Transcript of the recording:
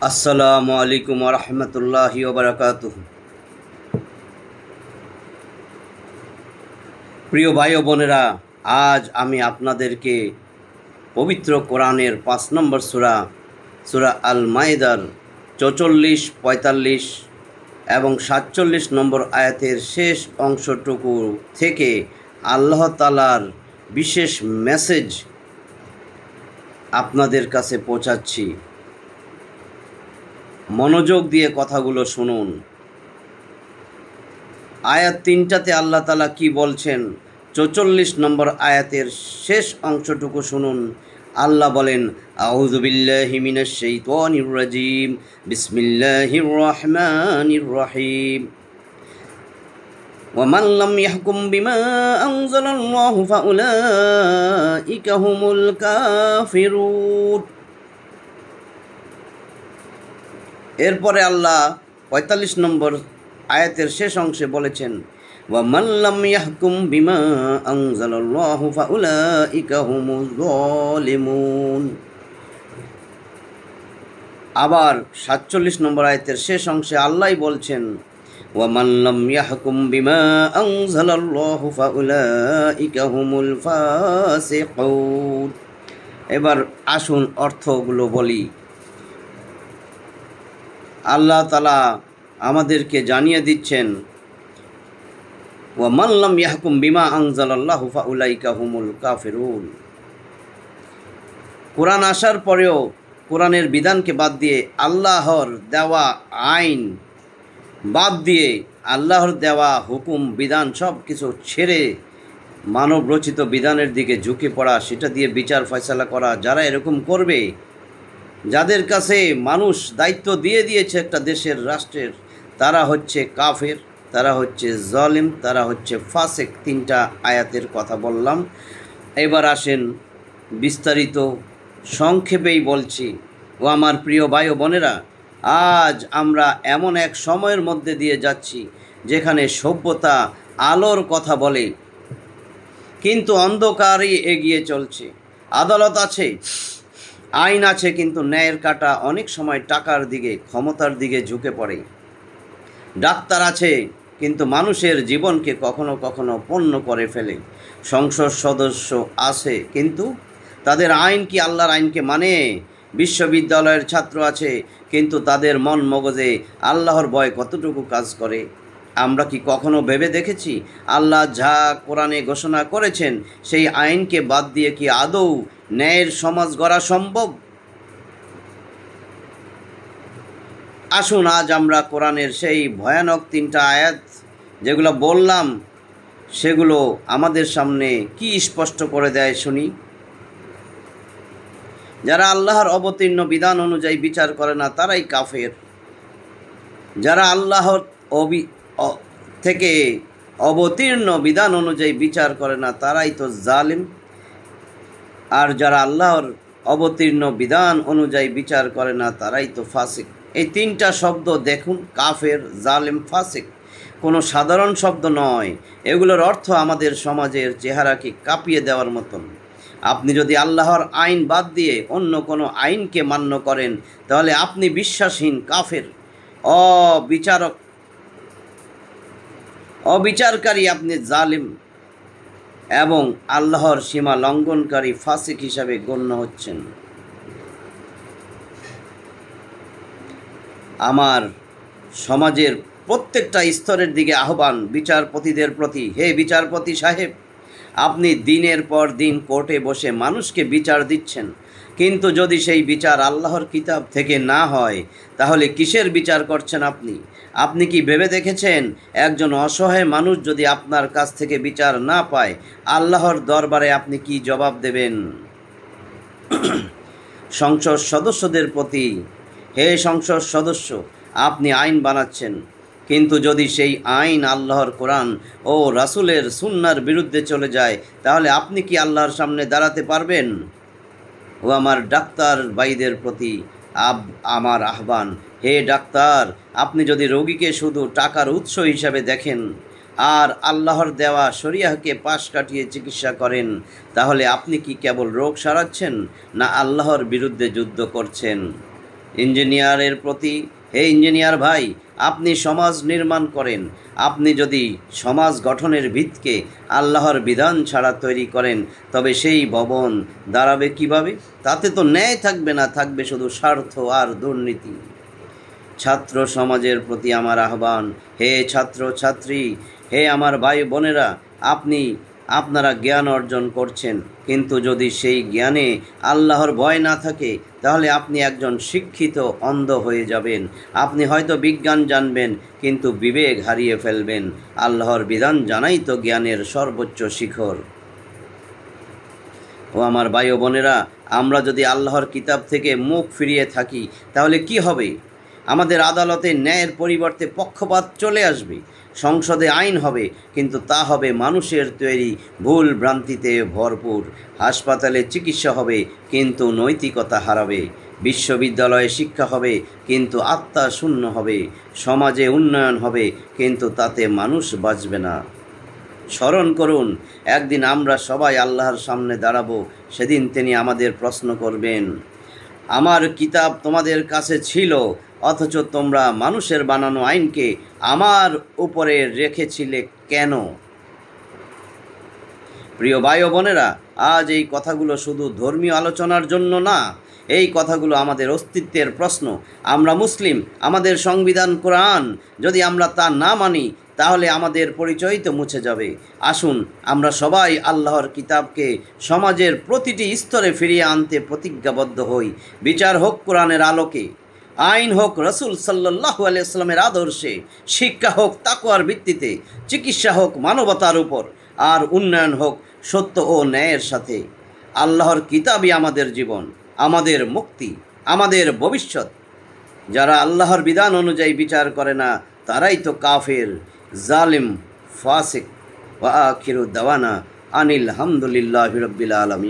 আসসালামু আলাইকুম ওয়া রাহমাতুল্লাহি ওয়া বারাকাতুহু। প্রিয় ভাই ও বোনেরা, আজ আমি আপনাদেরকে পবিত্র কোরআনের 5 নম্বর সূরা আল মাইদার 44, 45 এবং 47 নম্বর আয়াতের শেষ অংশটুকু থেকে আল্লাহ তাআলার বিশেষ মেসেজ আপনাদের কাছে পৌঁছাচ্ছি। মনোযোগ দিয়ে কথাগুলো শুনুন। আয়াত 3টাতে আল্লাহ তাআলা কি বলছেন, 44 নম্বর আয়াতের শেষ অংশটুকু শুনুন। আল্লাহ বলেন, আউযু বিল্লাহি মিনাশ শাইতানির রাজিম, বিসমিল্লাহির রহমানির রহিম। ওয়ামান লাম ইয়াহকুম বিমা আনজালাল্লাহু ফাউলাইকা হুমুল কাফিরুন। এরপরে আল্লাহ 45 নম্বর আয়াতের শেষ অংশে বলেছেন, ওয়ামান লাম ইয়াহকুম বিমা আনজালাল্লাহু ফাউলাইকা হুমুজ যালিমুন। আবার 47 নম্বর আয়াতের শেষ অংশে আল্লাহই বলছেন, ওয়ামান লাম ইয়াহকুম বিমা আনজালাল্লাহু ফাউলাইকা হুমুল ফাসিকুন। এবার আসুন অর্থগুলো বলি। আল্লাহ তাআলা আমাদেরকে জানিয়ে দিচ্ছেন, ওয়ামান লাম ইয়াহকুম বিমা আনজালাল্লাহু ফাউলাইকা হুমুল কাফিরুন। কোরআন আসার পরেও কোরআনের বিধানকে বাদ দিয়ে, আল্লাহর দেওয়া আইন বাদ দিয়ে, আল্লাহর দেওয়া হুকুম বিধান সব কিছু ছেড়ে মানব রচিত বিধানের দিকে ঝুঁকে পড়া, সেটা দিয়ে বিচার ফয়সালা করা, যারা এরকম করবে, যাদের কাছে মানুষ দায়িত্ব দিয়ে দিয়েছে একটা দেশের, রাষ্ট্রের, তারা হচ্ছে কাফের, তারা হচ্ছে জালিম, তারা হচ্ছে ফাসিক। 3টা আয়াতের কথা বললাম। এবার আসেন বিস্তারিত সংক্ষেপেই বলছি। ও আমার প্রিয় ভাই ও বোনেরা, আজ আমরা এমন এক সময়ের মধ্যে দিয়ে যাচ্ছি যেখানে সভ্যতা আলোর কথা বলে, কিন্তু অন্ধকারই এগিয়ে চলছে। আদালত আছে, আইন আছে, কিন্তু ন্যায়ের কাঁটা অনেক সময় টাকার দিকে, ক্ষমতার দিকে ঝুঁকে পড়ে। ডাক্তার আছে, কিন্তু মানুষের জীবনকে কখনো কখনো পণ্য করে ফেলে। সংসদ সদস্য আছে, কিন্তু তাদের আইন কি আল্লাহর আইনকে মানে? বিশ্ববিদ্যালয়ের ছাত্র আছে, কিন্তু তাদের মন মগজে আল্লাহর ভয় কতটুকু কাজ করে? আমরা কি কখনো ভেবে দেখেছি আল্লাহ যা কোরআনে ঘোষণা করেছেন সেই আইনকে বাদ দিয়ে কি আদৌ ন্যায়ের সমাজ গড়া সম্ভব? আসুন আজ আমরা কোরআনের সেই ভয়ানক 3টা আয়াত যেগুলো বললাম, সেগুলো আমাদের সামনে কি স্পষ্ট করে দেয় শুনি। যারা আল্লাহর অবতীর্ণ বিধান অনুযায়ী বিচার করে না, তারাই কাফের। যারা আল্লাহর থেকে অবতীর্ণ বিধান অনুযায়ী বিচার করে না, তারাই তো জালিম। আর যারা আল্লাহর অবতীর্ণ বিধান অনুযায়ী বিচার করে না, তারাই তো ফাসিক। এই 3টা শব্দ দেখুন, কাফের, জালিম, ফাসিক, কোনো সাধারণ শব্দ নয়। এগুলোর অর্থ আমাদের সমাজের চেহারাকে কাঁপিয়ে দেওয়ার মতন। আপনি যদি আল্লাহর আইন বাদ দিয়ে অন্য কোনো আইনকে মান্য করেন, তাহলে আপনি বিশ্বাসহীন, কাফের, অবিচারকারী, আপনি জালিম এবং আল্লাহর সীমা লঙ্ঘনকারী, ফাসিক হিসাবে গণ্য হচ্ছেন। আমার সমাজের প্রত্যেকটা স্তরের দিকে আহ্বান বিচারপতিদের প্রতি। হে বিচারপতি সাহেব, আপনি দিনের পর দিন কোর্টে বসে মানুষকে বিচার দিচ্ছেন, কিন্তু যদি সেই বিচার আল্লাহর কিতাব থেকে না হয়, তাহলে কিসের বিচার করছেন আপনি? আপনি কি ভেবে দেখেছেন, একজন অসহায় মানুষ যদি আপনার কাছ থেকে বিচার না পায়, আল্লাহর দরবারে আপনি কি জবাব দেবেন? সংসদ সদস্যদের প্রতি, হে সংসদ সদস্য, আপনি আইন বানাচ্ছেন, কিন্তু যদি সেই আইন আল্লাহর কোরআন ও রাসূলের সুন্নাহর বিরুদ্ধে চলে যায়, তাহলে আপনি কি আল্লাহর সামনে দাঁড়াতে পারবেন? ও আমার ডাক্তার ভাইদের প্রতি আমার আহ্বান, হে ডাক্তার, আপনি যদি রোগীকে শুধু টাকার উৎস হিসাবে দেখেন আর আল্লাহর দেওয়া শরিয়াহকে পাশ কাটিয়ে চিকিৎসা করেন, তাহলে আপনি কি কেবল রোগ সারাচ্ছেন, না আল্লাহর বিরুদ্ধে যুদ্ধ করছেন? ইঞ্জিনিয়ারের প্রতি, হে ইঞ্জিনিয়ার ভাই, আপনি সমাজ নির্মাণ করেন। আপনি যদি সমাজ গঠনের ভিতকে আল্লাহর বিধান ছাড়া তৈরি করেন, তবে সেই ভবন দাঁড়াবে কিভাবে? তাতে তো ন্যায় থাকবে না, থাকবে শুধু স্বার্থ আর দুর্নীতি। ছাত্র সমাজের প্রতি আমার আহ্বান, হে ছাত্র ছাত্রী, হে আমার ভাই বোনেরা, আপনারা জ্ঞান অর্জন করছেন, কিন্তু যদি সেই জ্ঞানে আল্লাহর ভয় না থাকে, তাহলে আপনি একজন শিক্ষিত অন্ধ হয়ে যাবেন। আপনি হয়তো বিজ্ঞান জানবেন, কিন্তু বিবেক হারিয়ে ফেলবেন। আল্লাহর বিধান জানাই তো জ্ঞানের সর্বোচ্চ শিখর। ও আমার ভাই ও বোনেরা, আমরা যদি আল্লাহর কিতাব থেকে মুখ ফিরিয়ে থাকি, তাহলে কি হবে? আমাদের আদালতে ন্যায়ের পরিবর্তে পক্ষপাত চলে আসবে। সংসদে আইন হবে, কিন্তু তা হবে মানুষের তৈরি ভুল ভ্রান্তিতে ভরপুর। হাসপাতালে চিকিৎসা হবে, কিন্তু নৈতিকতা হারাবে। বিশ্ববিদ্যালয়ে শিক্ষা হবে, কিন্তু আত্মা শূন্য হবে। সমাজে উন্নয়ন হবে, কিন্তু তাতে মানুষ বাঁচবে না। স্মরণ করুন, একদিন আমরা সবাই আল্লাহর সামনে দাঁড়াবো। সেদিন তিনি আমাদের প্রশ্ন করবেন, আমার কিতাব তোমাদের কাছে ছিল, অথচ তোমরা মানুষের বানানো আইনকে আমার উপরে রেখেছিলে কেন? প্রিয় ভাই ও বোনেরা, আজ এই কথাগুলো শুধু ধর্মীয় আলোচনার জন্য না, এই কথাগুলো আমাদের অস্তিত্বের প্রশ্ন। আমরা মুসলিম, আমাদের সংবিধান কোরআন যদি আমরা তা না মানি, তাহলে আমাদের পরিচয় তো মুছে যাবে। আসুন আমরা সবাই আল্লাহর কিতাবকে সমাজের প্রতিটি স্তরে ফিরিয়ে আনতে প্রতিজ্ঞাবদ্ধ হই। বিচার হোক কোরআনের আলোকে, আইন হোক রসুল সাল্লাল্লাহু আলাইহি ওয়াসাল্লামের আদর্শে, শিক্ষা হোক তাকওয়ার ভিত্তিতে, চিকিৎসা হোক মানবতার উপর, আর উন্নয়ন হোক সত্য ও ন্যায়ের সাথে। আল্লাহর কিতাবই আমাদের জীবন, আমাদের মুক্তি, আমাদের ভবিষ্যৎ। যারা আল্লাহর বিধান অনুযায়ী বিচার করে না, তারাই তো কাফের, জালিম, ফাসিক। ওয়া আখিরু দাওয়ানা আনিল হামদুলিল্লাহি রাব্বিল আলামিন।